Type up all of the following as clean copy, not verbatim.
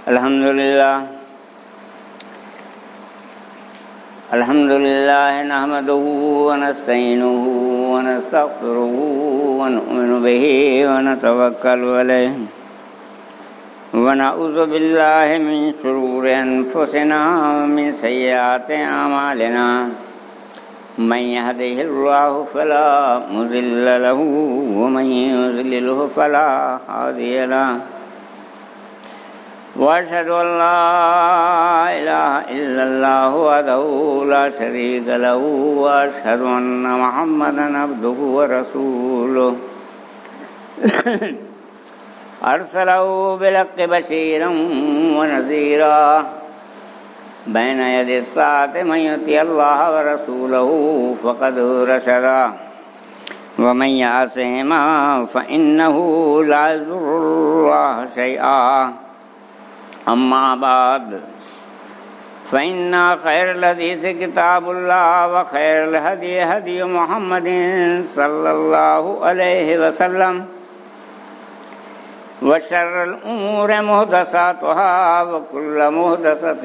الحمد لله نحمده ونستعينه ونستغفره ونؤمن به ونتوكل عليه ونعوذ بالله من شرور أنفسنا ومن سيئات أعمالنا من يهده الله فلا مضل له ومن يضلله فلا هادي له وأشهد أن لا إله إلا الله وحده لا شريك له وأشهد أن محمدا عبده ورسوله أرسله بالحق بشيرا ونذيرا بين يدي الساعة من يطع الله ورسوله فقد رشد ومن يعصهما فإنه لا يضر الله شيئا أما بعد فإن خير الحديث كتاب الله وخير الهدي هدي محمد صلى الله عليه وسلم وشر الأمور محدثاتها وكل محدثة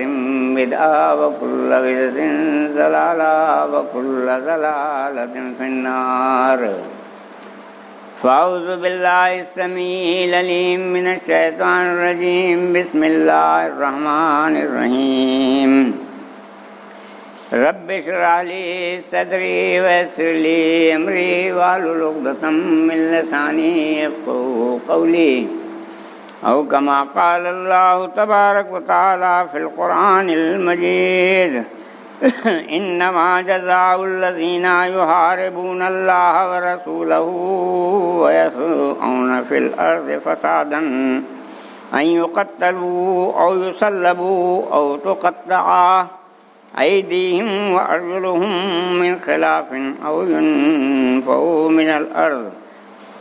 بدعة وكل بدعة ضلالة وكل ضلالة في النار فأعوذ بالله السميع العليم من الشيطان الرجيم بسم الله الرحمن الرحيم رب اشرح لي صدري ويسر لي أمري واحلل عقدة من لساني يفقهوا قولي أو كما قال الله تبارك وتعالى في القرآن المجيد إنما جزاء الذين يحاربون الله ورسوله ويسعون في الأرض فسادا أن يقتلوا أو يصلبوا أو تقطع أيديهم وأرجلهم من خلاف أو ينفوا من الأرض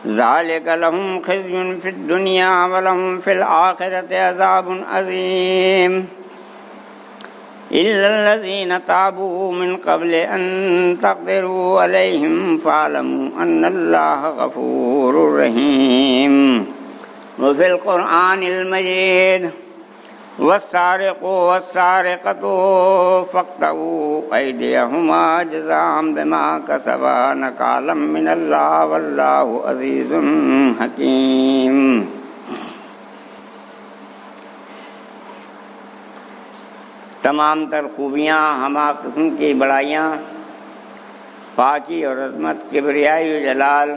ذلك لهم خزي في الدنيا ولهم في الآخرة عذاب عظيم إلا الذين تابوا من قبل أن تقدروا عليهم فاعلموا أن الله غفور رحيم وفي القرآن المجيد والسارق والسارقة فاقطعوا أيديهما جزاء بما كسبا نكالا من الله والله عزيز حكيم تمام تر خوبیاں، ہمہ قسم کی بڑائیاں، پاکی اور عظمت، کبریائی و جلال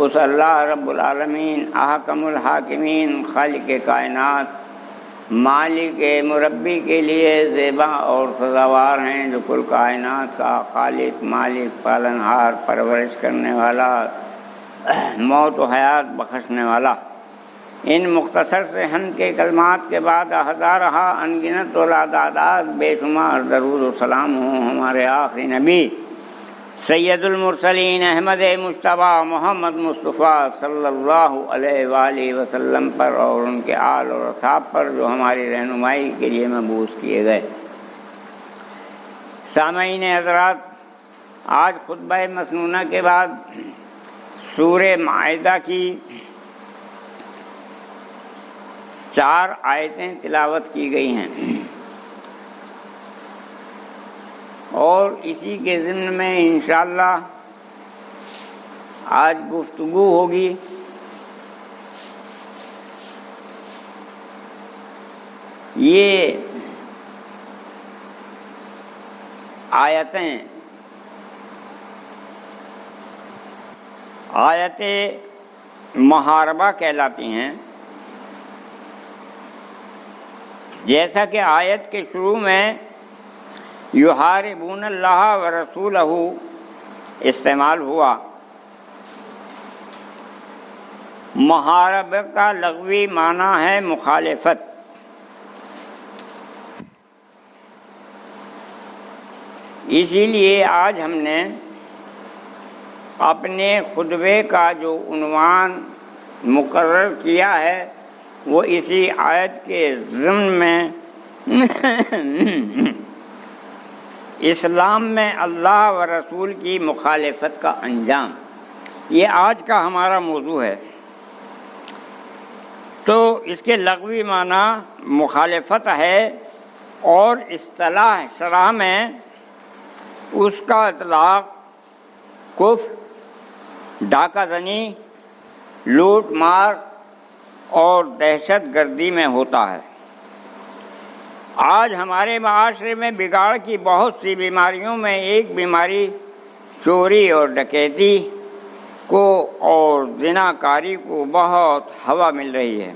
اس اللہ رب العالمین احکم الحاکمین خالق کائنات مالک مربی کے لیے زیبا اور سزاوار ہیں، جو کل کائنات کا خالق، مالک، پالنہار، پرورش کرنے والا، موت و حیات بخشنے والا۔ ان مختصر سے حمد کے کلمات کے بعد ہزارہ انگنت و لاتعداد بے شمار درود و سلام ہوں ہمارے آخری نبی سید المرسلین احمد مجتبیٰ محمد مصطفیٰ صلی اللہ علیہ وآلہ وسلم پر اور ان کے آل اور اصحاب پر جو ہماری رہنمائی کے لیے مبعوث کیے گئے۔ سامعین حضرات، آج خطبہ مسنونہ کے بعد سورہ مائدہ کی 4 آیتیں تلاوت کی گئی ہیں، اور اسی کے ضمن میں انشاءاللہ آج گفتگو ہوگی یہ آیتیں آیت محاربہ کہلاتی ہیں۔ جیسا کہ آیت کے شروع میں یحاربون اللہ ورسولہ استعمال ہوا، محاربہ کا لغوی معنی ہے مخالفت۔ اسی لیے آج ہم نے اپنے خطبے کا جو عنوان مقرر کیا ہے وہ اسی آیت کے ضمن میں اسلام میں اللہ و رسول کی مخالفت کا انجام، یہ آج کا ہمارا موضوع ہے۔ تو اس کے لغوی معنی مخالفت ہے، اور اصطلاح شرع میں اس کا اطلاق کفر، ڈاکہ زنی، لوٹ مار اور دہشت گردی میں ہوتا ہے۔ آج ہمارے معاشرے میں بگاڑ کی بہت سی بیماریوں میں ایک بیماری چوری اور ڈکیتی کو اور زنا کاری کو بہت ہوا مل رہی ہے،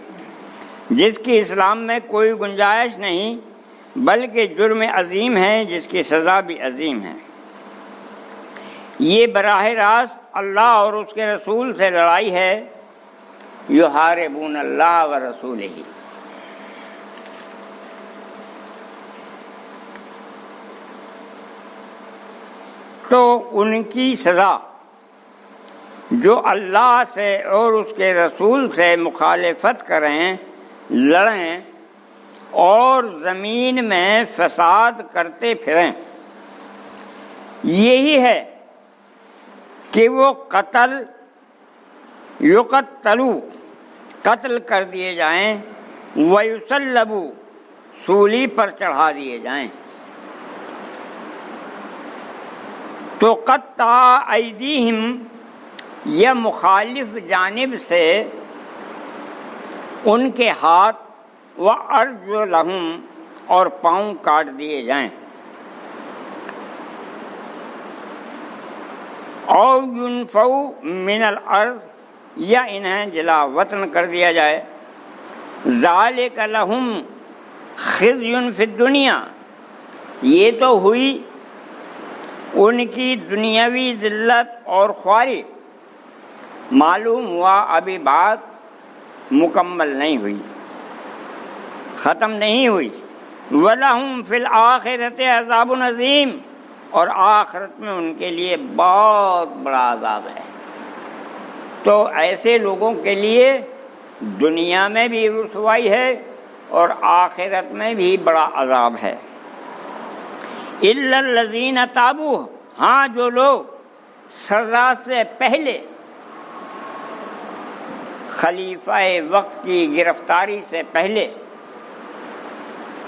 جس کی اسلام میں کوئی گنجائش نہیں، بلکہ جرم عظیم ہے جس کی سزا بھی عظیم ہے۔ یہ براہ راست اللہ اور اس کے رسول سے لڑائی ہے، یحاربون اللہ و رسولہ۔ تو ان کی سزا جو اللہ سے اور اس کے رسول سے مخالفت کریں، لڑیں اور زمین میں فساد کرتے پھریں، یہی ہے کہ وہ قتل کر دیے جائیں، وَيُصَلَّبُوا سولی پر چڑھا دیے جائیں۔ تو قطع ایدیہم، یا مخالف جانب سے ان کے ہاتھ، وَأَرْجُلَهُمْ اور پاؤں کاٹ دیے جائیں، اور يُنْفَوْا مِنَ الْأَرْضِ، یا انہیں جلا وطن کر دیا جائے۔ ذَلِكَ لَهُمْ خِزْيٌ فِي الدُّنْيَا، یہ تو ہوئی ان کی دنیاوی ذلت اور خواری۔ معلوم ہوا ابھی بات مکمل نہیں ہوئی، ختم نہیں ہوئی۔ وَلَهُمْ فِي الْآخِرَةِ عَذَابٌ عَظِيمٌ، اور آخرت میں ان کے لیے بہت بڑا عذاب ہے۔ تو ایسے لوگوں کے لیے دنیا میں بھی رسوائی ہے اور آخرت میں بھی بڑا عذاب ہے۔ إِلَّا الَّذِينَ تَابُوا، ہاں جو لوگ سزا سے پہلے، خلیفہ وقت کی گرفتاری سے پہلے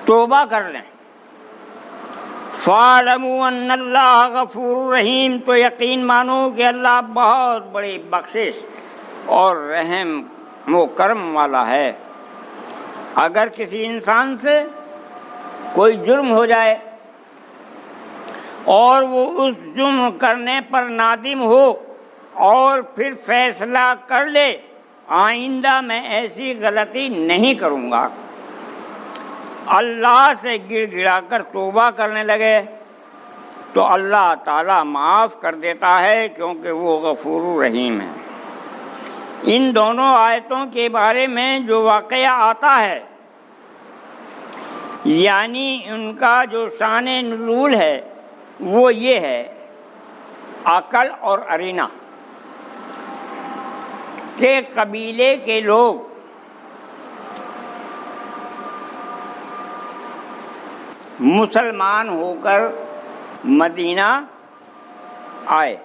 توبہ کر لیں، فَاعْلَمُوا أَنَّ اللَّهَ غَفُورٌ رَحِيمٌ، تو یقین مانو کہ اللہ بہت بڑی بخشش اور رحم و کرم والا ہے۔ اگر کسی انسان سے کوئی جرم ہو جائے اور وہ اس جرم کرنے پر نادم ہو اور پھر فیصلہ کر لے آئندہ میں ایسی غلطی نہیں کروں گا، اللہ سے گڑ گڑا کر توبہ کرنے لگے، تو اللہ تعالیٰ معاف کر دیتا ہے، کیونکہ وہ غفور رحیم ہے۔ ان دونوں آیتوں کے بارے میں جو واقعہ آتا ہے، یعنی ان کا جو شان نزول ہے، وہ یہ ہے، عقل اور ارینا کہ قبیلے کے لوگ مسلمان ہو کر مدینہ آئے،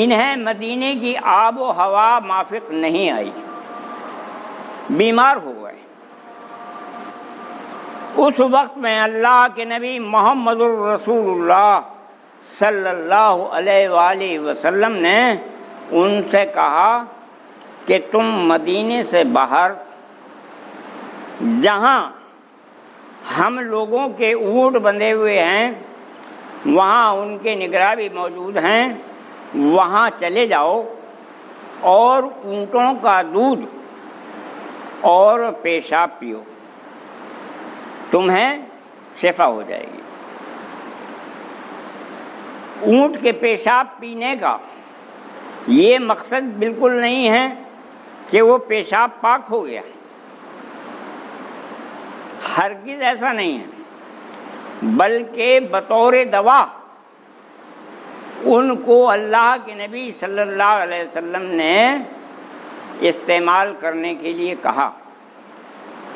انہیں مدینے کی آب و ہوا موافق نہیں آئی، بیمار ہو گئے۔ اس وقت میں اللہ کے نبی محمد الرسول اللہ صلی اللہ علیہ وآلہ وسلم نے ان سے کہا کہ تم مدینے سے باہر، جہاں ہم لوگوں کے اونٹ بندھے ہوئے ہیں، وہاں ان کے نگراں بھی موجود ہیں، وہاں چلے جاؤ اور اونٹوں کا دودھ اور پیشاب پیو، تمہیں شفا ہو جائے گی۔ اونٹ کے پیشاب پینے کا یہ مقصد بالکل نہیں ہے کہ وہ پیشاب پاک ہو گیا، ہرگز ایسا نہیں ہے، بلکہ بطور دوا ان کو اللہ کے نبی صلی اللہ علیہ وسلم نے استعمال کرنے کے لیے کہا۔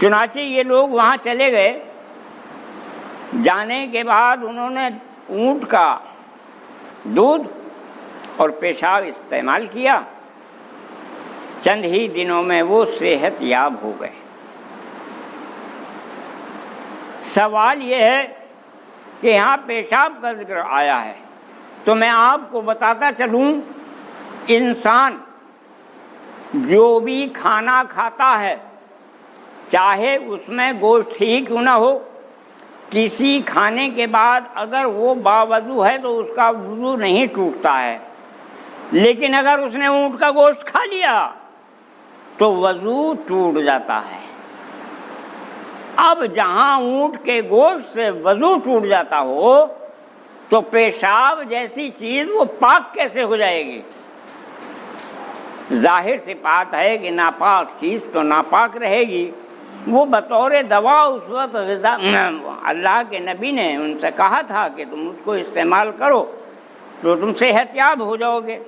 چنانچہ یہ لوگ وہاں چلے گئے، جانے کے بعد انہوں نے اونٹ کا دودھ اور پیشاب استعمال کیا، چند ہی دنوں میں وہ صحت یاب ہو گئے۔ سوال یہ ہے کہ یہاں پیشاب کا ذکر آیا ہے تو میں آپ کو بتاتا چلوں، انسان جو بھی کھانا کھاتا ہے چاہے اس میں گوشت ہی کیوں نہ ہو، کسی کھانے کے بعد اگر وہ باوضو ہے تو اس کا وضو نہیں ٹوٹتا ہے، لیکن اگر اس نے اونٹ کا گوشت کھا لیا تو وضو ٹوٹ جاتا ہے۔ اب جہاں اونٹ کے گوشت سے وضو ٹوٹ جاتا ہو تو پیشاب جیسی چیز وہ پاک کیسے ہو جائے گی؟ ظاہر سی بات ہے کہ ناپاک چیز تو ناپاک رہے گی۔ وہ بطور دوا اس وقت غذا اللہ کے نبی نے ان سے کہا تھا کہ تم اس کو استعمال کرو تو تم صحت یاب ہو جاؤ گے۔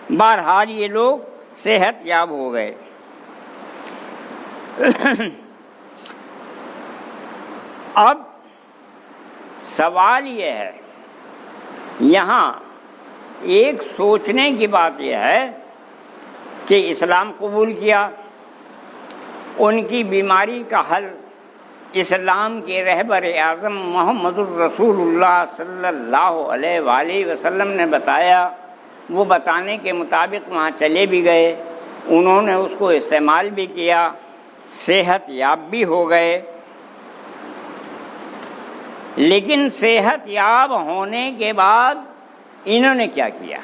بہرحال یہ لوگ صحت یاب ہو گئے۔ اب سوال یہ ہے، یہاں ایک سوچنے کی بات یہ ہے کہ اسلام قبول کیا، ان کی بیماری کا حل اسلام کے رہبر اعظم محمد الرسول اللہ صلی اللہ علیہ وآلہ وسلم نے بتایا، وہ بتانے کے مطابق وہاں چلے بھی گئے، انہوں نے اس کو استعمال بھی کیا، صحت یاب بھی ہو گئے۔ لیکن صحت یاب ہونے کے بعد انہوں نے کیا کیا؟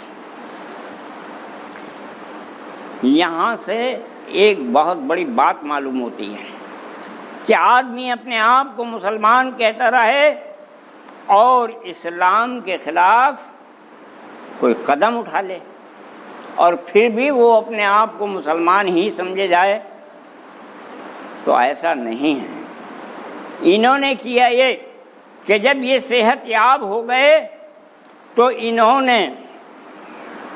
یہاں سے ایک بہت بڑی بات معلوم ہوتی ہے کہ آدمی اپنے آپ کو مسلمان کہتا رہے اور اسلام کے خلاف کوئی قدم اٹھا لے اور پھر بھی وہ اپنے آپ کو مسلمان ہی سمجھے جائے، تو ایسا نہیں ہے۔ انہوں نے کیا یہ کہ جب یہ صحت یاب ہو گئے تو انہوں نے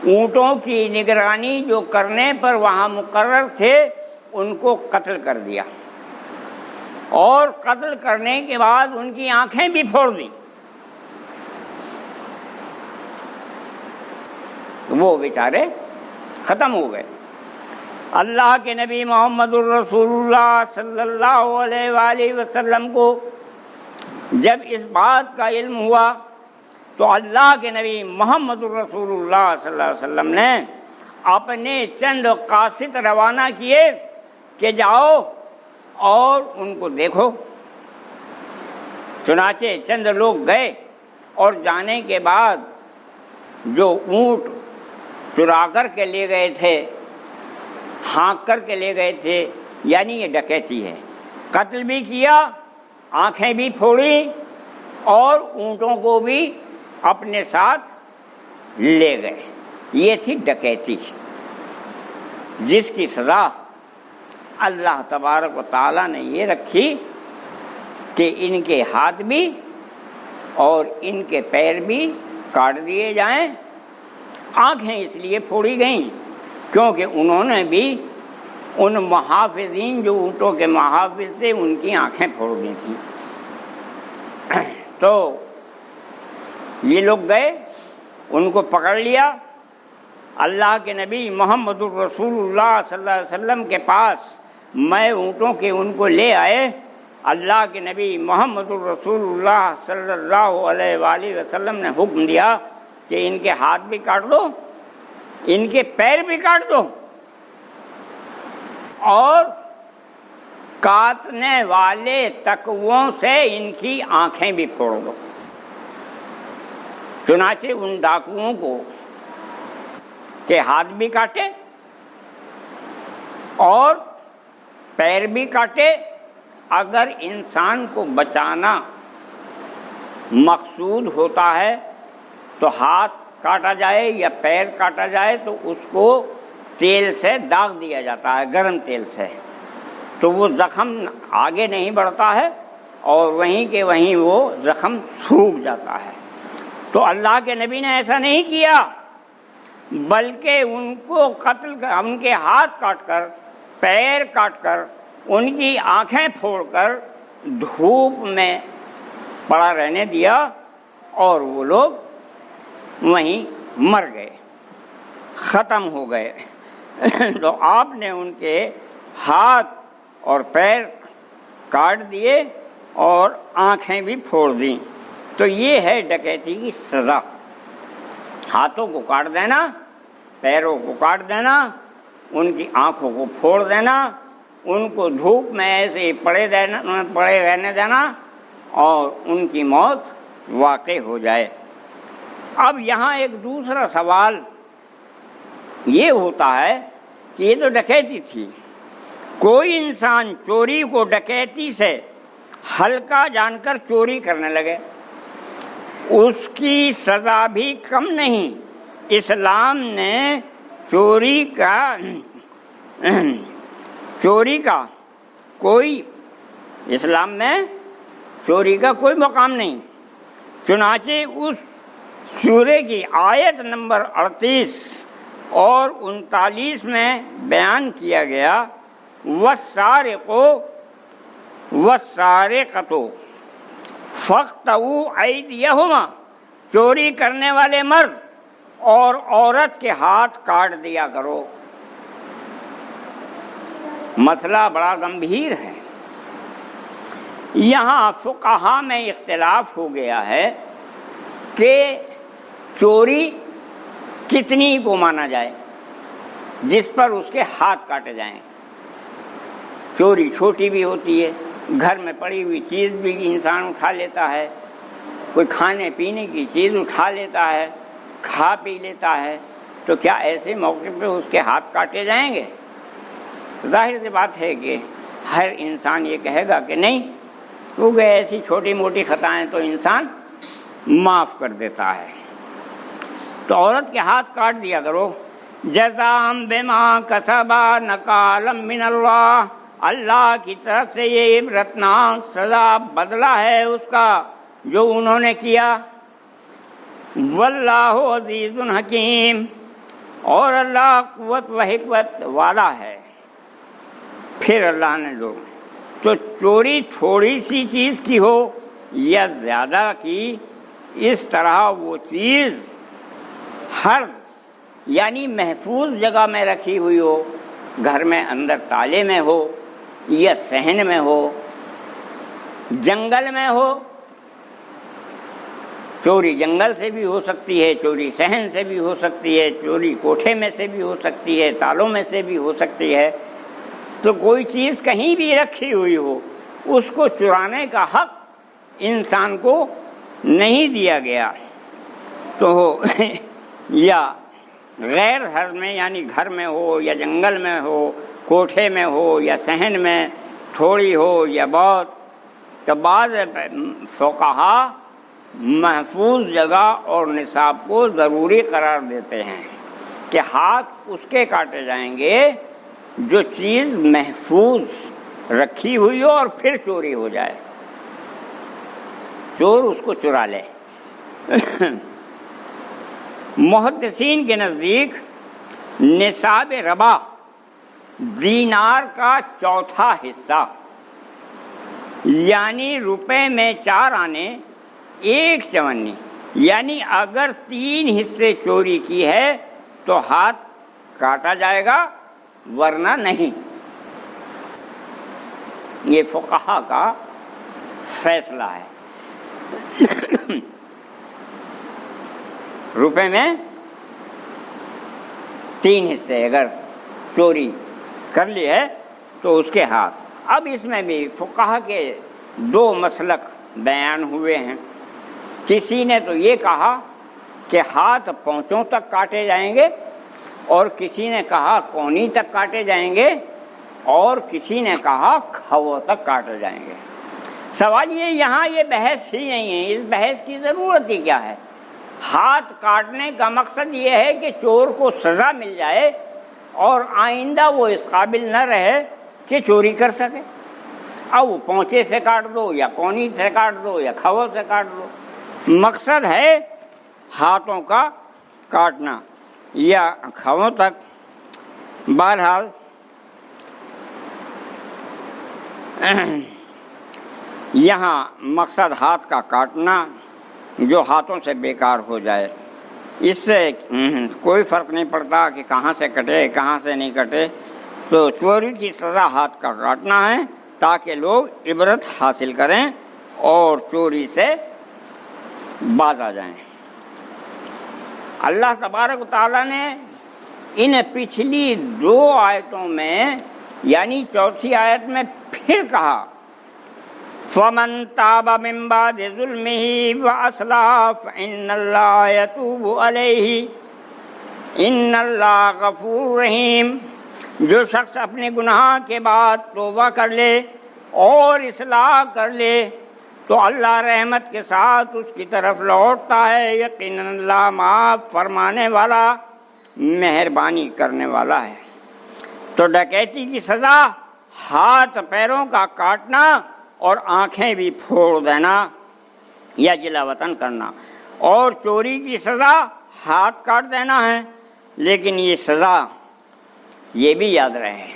اونٹوں کی نگرانی جو کرنے پر وہاں مقرر تھے ان کو قتل کر دیا، اور قتل کرنے کے بعد ان کی آنکھیں بھی پھوڑ دی۔ وہ بیچارے ختم ہو گئے۔ اللہ کے نبی محمد الرسول اللہ صلی اللہ علیہ وآلہ وسلم کو جب اس بات کا علم ہوا تو اللہ کے نبی محمد الرسول اللہ صلی اللہ علیہ وسلم نے اپنے چند قاصد روانہ کیے کہ جاؤ اور ان کو دیکھو۔ چنانچہ چند لوگ گئے اور جانے کے بعد جو اونٹ چرا کر کے لے گئے تھے، ہانک کر کے لے گئے تھے، یعنی یہ ڈکیتی ہے، قتل بھی کیا، آنکھیں بھی پھوڑی اور اونٹوں کو بھی اپنے ساتھ لے گئے۔ یہ تھی ڈکیتی، جس کی سزا اللہ تبارک و تعالیٰ نے یہ رکھی کہ ان کے ہاتھ بھی اور ان کے پیر بھی کاٹ دیے جائیں۔ آنکھیں اس لیے پھوڑی گئیں کیونکہ انہوں نے بھی ان محافظین جو اونٹوں کے محافظ تھے ان کی آنکھیں پھوڑ دی تھیں۔ تو یہ لوگ گئے، ان کو پکڑ لیا، اللہ کے نبی محمد الرسول اللہ صلی اللہ علیہ وسلم کے پاس میں اونٹوں کے ان کو لے آئے۔ اللہ کے نبی محمد الرسول اللہ صلی اللہ علیہ وآلہ وسلم نے حکم دیا کہ ان کے ہاتھ بھی کاٹ دو، ان کے پیر بھی کاٹ دو، اور کاٹنے والے تکووں سے ان کی آنکھیں بھی پھوڑ دو۔ چنانچہ ان ڈاکوؤں کو کے ہاتھ بھی کاٹے اور پیر بھی کاٹے۔ اگر انسان کو بچانا مقصود ہوتا ہے تو ہاتھ کاٹا جائے یا پیر کاٹا جائے تو اس کو تیل سے داغ دیا جاتا ہے، گرم تیل سے، تو وہ زخم آگے نہیں بڑھتا ہے اور وہیں کے وہیں وہ زخم سوکھ جاتا ہے۔ تو اللہ کے نبی نے ایسا نہیں کیا، بلکہ ان کو قتل کر، ان کے ہاتھ کاٹ کر، پیر کاٹ کر، ان کی آنکھیں پھوڑ کر دھوپ میں پڑا رہنے دیا اور وہ لوگ وہیں مر گئے، ختم ہو گئے۔ تو آپ نے ان کے ہاتھ اور پیر کاٹ دیے اور آنکھیں بھی پھوڑ دیں۔ تو یہ ہے ڈکیتی کی سزا، ہاتھوں کو کاٹ دینا، پیروں کو کاٹ دینا، ان کی آنکھوں کو پھوڑ دینا، ان کو دھوپ میں ایسے ہی پڑے رہنے دینا اور ان کی موت واقع ہو جائے۔ اب یہاں ایک دوسرا سوال یہ ہوتا ہے کہ یہ تو ڈکیتی تھی، کوئی انسان چوری کو ڈکیتی سے ہلکا جان کر چوری کرنے لگے، اس کی سزا بھی کم نہیں۔ اسلام نے چوری کا کوئی اسلام میں چوری کا کوئی مقام نہیں، چنانچہ اس سورہ کی آیت نمبر 38 اور 39 میں بیان کیا گیا، وَالسَّارِقُ وَالسَّارِقَةُ فَاقْطَعُوا أَيْدِيَهُمَا، چوری کرنے والے مرد اور عورت کے ہاتھ کاٹ دیا کرو۔ مسئلہ بڑا گمبھیر ہے، یہاں فقہا میں اختلاف ہو گیا ہے کہ چوری کتنی کو مانا جائے جس پر اس کے ہاتھ کاٹے جائیں۔ چوری چھوٹی بھی ہوتی ہے، گھر میں پڑی ہوئی چیز بھی انسان اٹھا لیتا ہے، کوئی کھانے پینے کی چیز اٹھا لیتا ہے، کھا پی لیتا ہے، تو کیا ایسے موقع پہ اس کے ہاتھ کاٹے جائیں گے؟ ظاہر سی بات ہے کہ ہر انسان یہ کہے گا کہ نہیں، کیونکہ ایسی چھوٹی موٹی خطائیں تو انسان معاف کر دیتا ہے۔ تو عورت کے ہاتھ کاٹ دیا کرو، جزاء بما کسبا نکالا من اللہ، اللہ کی طرف سے یہ عبرتناک سزا بدلہ ہے اس کا جو انہوں نے کیا۔ واللہ عزیز حکیم، اور اللہ قوت و حکمت والا ہے۔ پھر اللہ نے جو تو چوری تھوڑی سی چیز کی ہو یا زیادہ کی، اس طرح وہ چیز ہر یعنی محفوظ جگہ میں رکھی ہوئی ہو، گھر میں اندر تالے میں ہو یا صحن میں ہو، جنگل میں ہو، چوری جنگل سے بھی ہو سکتی ہے، چوری صحن سے بھی ہو سکتی ہے، چوری کوٹھے میں سے بھی ہو سکتی ہے، تالوں میں سے بھی ہو سکتی ہے۔ تو کوئی چیز کہیں بھی رکھی ہوئی ہو، اس کو چرانے کا حق انسان کو نہیں دیا گیا۔ تو یا غیر گھر میں یعنی گھر میں ہو یا جنگل میں ہو، کوٹھے میں ہو یا صحن میں، تھوڑی ہو یا بہت، تو بعض فقہا محفوظ جگہ اور نصاب کو ضروری قرار دیتے ہیں کہ ہاتھ اس کے کاٹے جائیں گے جو چیز محفوظ رکھی ہوئی ہو اور پھر چوری ہو جائے، چور اس کو چرا لے۔ محدثین کے نزدیک نصاب ربا دینار کا چوتھا حصہ، یعنی روپے میں 4 آنے 1 چونی، یعنی اگر 3 حصے چوری کی ہے تو ہاتھ کاٹا جائے گا ورنہ نہیں۔ یہ فقہا کا فیصلہ ہے۔ روپے میں 3 حصے اگر چوری کر لی ہے تو اس کے ہاتھ۔ اب اس میں بھی فقہا کے 2 مسلک بیان ہوئے ہیں۔ کسی نے تو یہ کہا کہ ہاتھ پونچوں تک کاٹے جائیں گے، اور کسی نے کہا کونی تک کاٹے جائیں گے، اور کسی نے کہا کھووں تک کاٹے جائیں گے۔ سوال یہاں یہ بحث ہی نہیں ہے، اس بحث کی ضرورت ہی کیا ہے؟ ہاتھ کاٹنے کا مقصد یہ ہے کہ چور کو سزا مل جائے اور آئندہ وہ اس قابل نہ رہے کہ چوری کر سکے۔ اب وہ پونچے سے کاٹ دو یا کونی سے کاٹ دو یا کھووں سے کاٹ دو، مقصد ہے ہاتھوں کا کاٹنا یا کھووں تک۔ بہرحال یہاں مقصد ہاتھ کا کاٹنا جو ہاتھوں سے بیکار ہو جائے۔ اس سے کوئی فرق نہیں پڑتا کہ کہاں سے کٹے کہاں سے نہیں کٹے، تو چوری کی سزا ہاتھ کا کاٹنا ہے تاکہ لوگ عبرت حاصل کریں اور چوری سے باز آ جائیں۔ اللہ تبارک و تعالیٰ نے ان پچھلی 2 آیتوں میں یعنی چوتھی آیت میں پھر کہا فَمَن تَابَ مِن بَعْدِ ظُلْمِهِ وَأَصْلَحَ فَإِنَّ اللَّهَ يَتُوبُ عَلَيْهِ إِنَّ اللَّهَ غَفُورٌ رَحِيمٌ۔ جو شخص اپنے گناہ کے بعد توبہ کر لے اور اصلاح کر لے تو اللہ رحمت کے ساتھ اس کی طرف لوٹتا ہے، یقیناً اللہ معاف فرمانے والا مہربانی کرنے والا ہے۔ تو ڈکیتی کی سزا ہاتھ پیروں کا کاٹنا اور آنکھیں بھی پھوڑ دینا یا جلا وطن کرنا، اور چوری کی سزا ہاتھ کاٹ دینا ہے، لیکن یہ سزا یہ بھی یاد رہے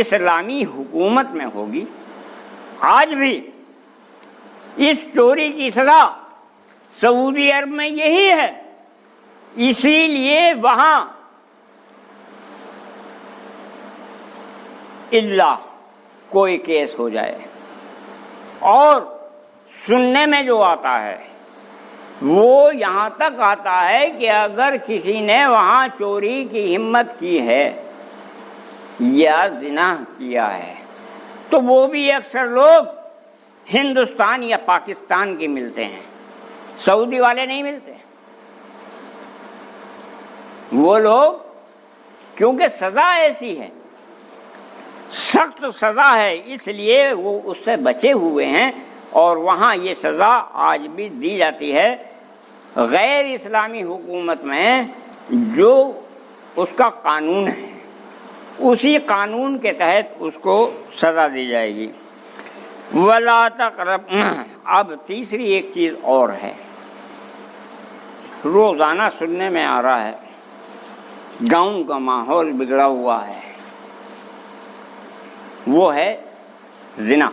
اسلامی حکومت میں ہوگی۔ آج بھی اس چوری کی سزا سعودی عرب میں یہی ہے، اسی لیے وہاں اللہ کوئی کیس ہو جائے اور سننے میں جو آتا ہے وہ یہاں تک آتا ہے کہ اگر کسی نے وہاں چوری کی ہمت کی ہے یا زنا کیا ہے تو وہ بھی اکثر لوگ ہندوستان یا پاکستان کے ملتے ہیں، سعودی والے نہیں ملتے۔ وہ لوگ کیونکہ سزا ایسی ہے، سخت سزا ہے، اس لیے وہ اس سے بچے ہوئے ہیں، اور وہاں یہ سزا آج بھی دی جاتی ہے۔ غیر اسلامی حکومت میں جو اس کا قانون ہے اسی قانون کے تحت اس کو سزا دی جائے گی۔ وَلَا تَقْرَبْ۔ اب تیسری ایک چیز اور ہے، روزانہ سننے میں آ رہا ہے، گاؤں کا ماحول بگڑا ہوا ہے، وہ ہے زنا،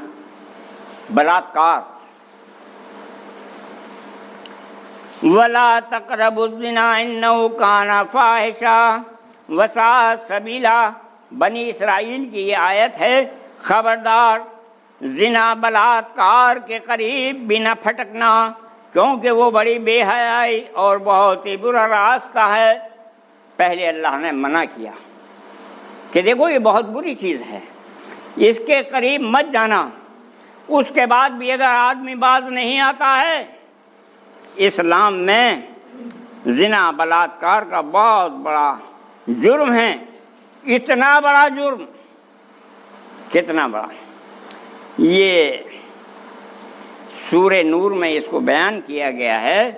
بلاತ್ಕಾರ۔ وَلَا تَقْرَبُوا الزِّنَا إِنَّهُ كَانَ فَاحِشًا وَسَاءَ سَبِيلًا۔ بنی اسرائیل کی یہ آیت ہے، خبردار زنا بلاತ್ಕಾರ کے قریب بھی نہ پھٹکنا، کیونکہ وہ بڑی بے حیائی اور بہت ہی برا راستہ ہے۔ پہلے اللہ نے منع کیا کہ دیکھو یہ بہت بری چیز ہے، اس کے قریب مت جانا۔ اس کے بعد بھی اگر آدمی باز نہیں آتا ہے، اسلام میں زنا بلاತ್ಕಾರ کا بہت بڑا جرم ہے۔ اتنا بڑا جرم، کتنا بڑا، یہ سورہ نور میں اس کو بیان کیا گیا ہے،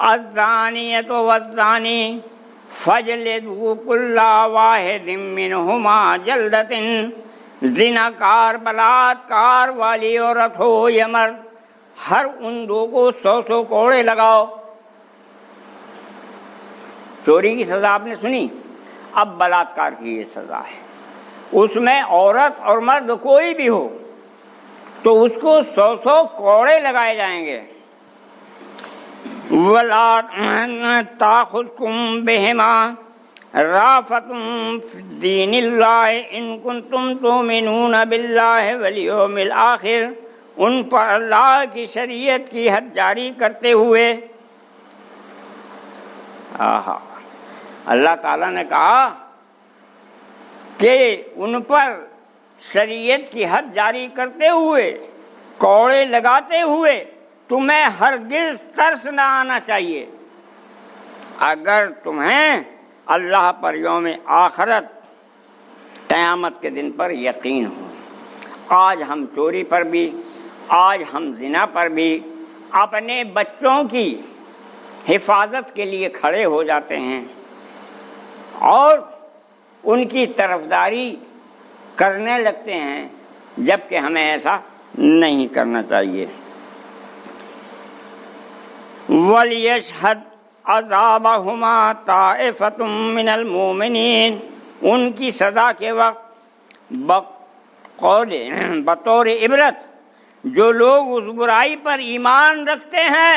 الزانیۃ والزانی فجلدوا کل واحد منہما جلدۃ۔ زناکار، بلاತ್ಕಾರ والی عورت ہو یا مرد، ہر ان 2 کو 100 کوڑے لگاؤ۔ چوری کی سزا آپ نے سنی، اب بلاತ್ಕಾರ کی یہ سزا ہے، اس میں عورت اور مرد کوئی بھی ہو تو اس کو 100 کوڑے لگائے جائیں گے۔ وَلَا تَأْخُذْكُمْ بِهِمَا رَأْفَةٌ فِي دِينِ اللَّهِ إِن كُنتُمْ تُؤْمِنُونَ بِاللَّهِ وَالْيَوْمِ الْآخِرِ۔ ان پر اللہ کی شریعت کی حد جاری کرتے ہوئے اللہ تعالیٰ نے کہا کہ ان پر شریعت کی حد جاری کرتے ہوئے، کوڑے لگاتے ہوئے تمہیں ہرگز ترس نہ آنا چاہیے، اگر تمہیں اللہ پر یوم آخرت قیامت کے دن پر یقین ہو۔ آج ہم چوری پر بھی، آج ہم زنا پر بھی اپنے بچوں کی حفاظت کے لیے کھڑے ہو جاتے ہیں اور ان کی طرفداری کرنے لگتے ہیں، جبکہ ہمیں ایسا نہیں کرنا چاہیے۔ وَلْيَشْهَدْ عَذَابَهُمَا طَائِفَةٌ مِّنَ الْمُؤْمِنِينَ۔ ان کی سزا کے وقت بطور عبرت جو لوگ اس برائی پر ایمان رکھتے ہیں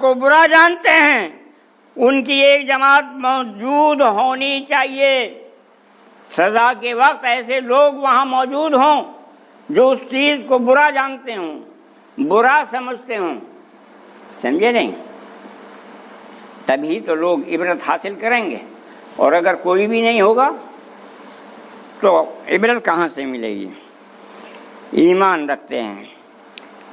کو برا جانتے ہیں، ان کی ایک جماعت موجود ہونی چاہیے۔ سزا کے وقت ایسے لوگ وہاں موجود ہوں جو اس چیز کو برا جانتے ہوں، برا سمجھتے ہوں، سمجھے نہیں؟ تبھی تو لوگ عبرت حاصل کریں گے، اور اگر کوئی بھی نہیں ہوگا تو عبرت کہاں سے ملے گی؟ ایمان رکھتے ہیں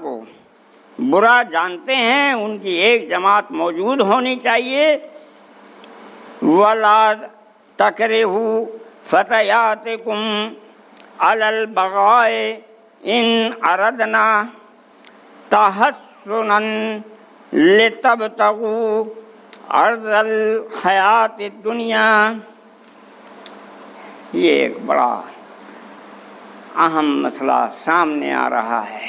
کو برا جانتے ہیں، ان کی ایک جماعت موجود ہونی چاہیے۔ وَلَا تَكْرِهُوا فَتَيَاتِكُمْ عَلَى الْبَغَاءِ إِنْ أَرَدْنَا تَحَسُّنًا لِتَبْتَغُوا عَرْضَ الْحَيَاةِ الدُّنْيَا۔ یہ ایک بڑا اہم مسئلہ سامنے آ رہا ہے۔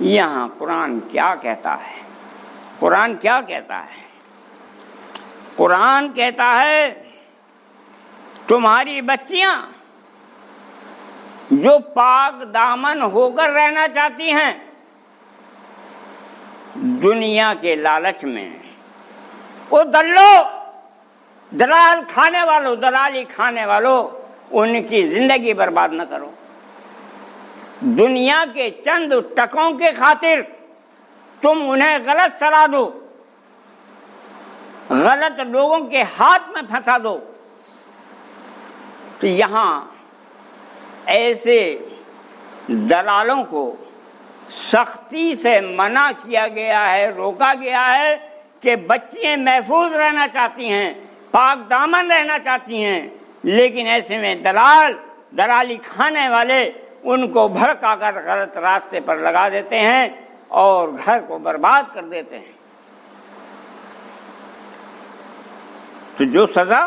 یہاں قرآن کیا کہتا ہے؟ قرآن کیا کہتا ہے؟ قرآن کہتا ہے تمہاری بچیاں جو پاک دامن ہو کر رہنا چاہتی ہیں دنیا کے لالچ میں، وہ دلال کھانے والوں، دلالی کھانے والوں، ان کی زندگی برباد نہ کرو۔ دنیا کے چند ٹکوں کے خاطر تم انہیں غلط صلاح دو، غلط لوگوں کے ہاتھ میں پھنسا دو۔ تو یہاں ایسے دلالوں کو سختی سے منع کیا گیا ہے، روکا گیا ہے کہ بچیاں محفوظ رہنا چاہتی ہیں، پاک دامن رہنا چاہتی ہیں، لیکن ایسے میں دلالی کھانے والے ان کو بھڑکا کر غلط راستے پر لگا دیتے ہیں اور گھر کو برباد کر دیتے ہیں۔ تو جو سزا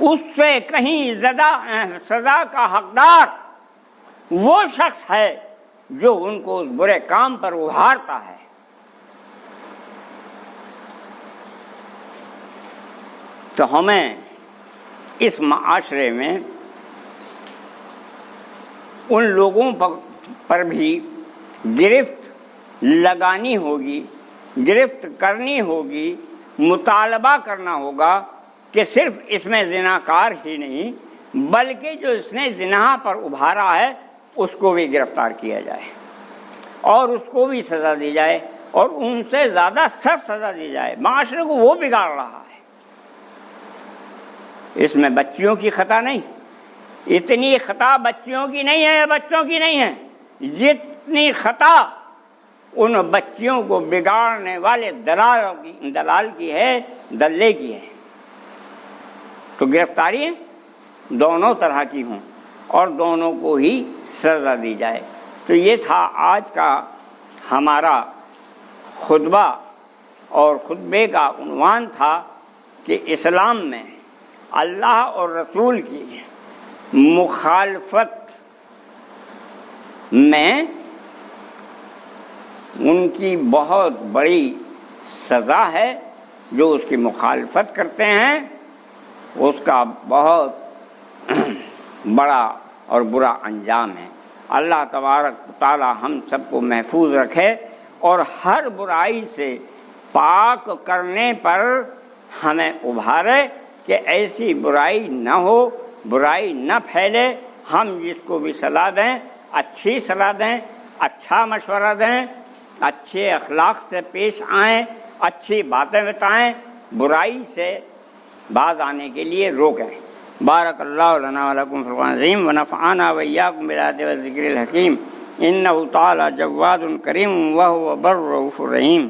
اس سے کہیں زیادہ سزا کا حقدار وہ شخص ہے جو ان کو اس برے کام پر ابھارتا ہے۔ تو ہمیں اس معاشرے میں ان لوگوں پر بھی گرفت لگانی ہوگی، گرفت کرنی ہوگی، مطالبہ کرنا ہوگا کہ صرف اس میں زناکار ہی نہیں بلکہ جو اس نے زنا پر ابھارا ہے اس کو بھی گرفتار کیا جائے اور اس کو بھی سزا دی جائے اور ان سے زیادہ سخت سزا دی جائے۔ معاشرے کو وہ بگاڑ رہا ہے، اس میں بچیوں کی خطا نہیں، اتنی خطا بچیوں کی نہیں ہے، بچوں کی نہیں ہے جتنی خطا ان بچیوں کو بگاڑنے والے دلال کی ہے، دلے کی ہے۔ تو گرفتاری دونوں طرح کی ہوں اور دونوں کو ہی سزا دی جائے۔ تو یہ تھا آج کا ہمارا خطبہ، اور خطبے کا عنوان تھا کہ اسلام میں اللہ اور رسول کی مخالفت میں ان کی بہت بڑی سزا ہے، جو اس کی مخالفت کرتے ہیں اس کا بہت بڑا اور برا انجام ہے۔ اللہ تبارک تعالی ہم سب کو محفوظ رکھے اور ہر برائی سے پاک کرنے پر ہمیں ابھارے کہ ایسی برائی نہ ہو، برائی نہ پھیلے۔ ہم جس کو بھی صلاح دیں اچھی صلاح دیں، اچھا مشورہ دیں، اچھے اخلاق سے پیش آئیں، اچھی باتیں بتائیں، برائی سے باز آنے کے لیے روکیں۔ بارک اللہ لنا ولکم فی القرآن العظیم ونفعنا وإیاکم بالآیات والذکر الحکیم، انہ تعالی جواد کریم وہو بر رؤوف رحیم۔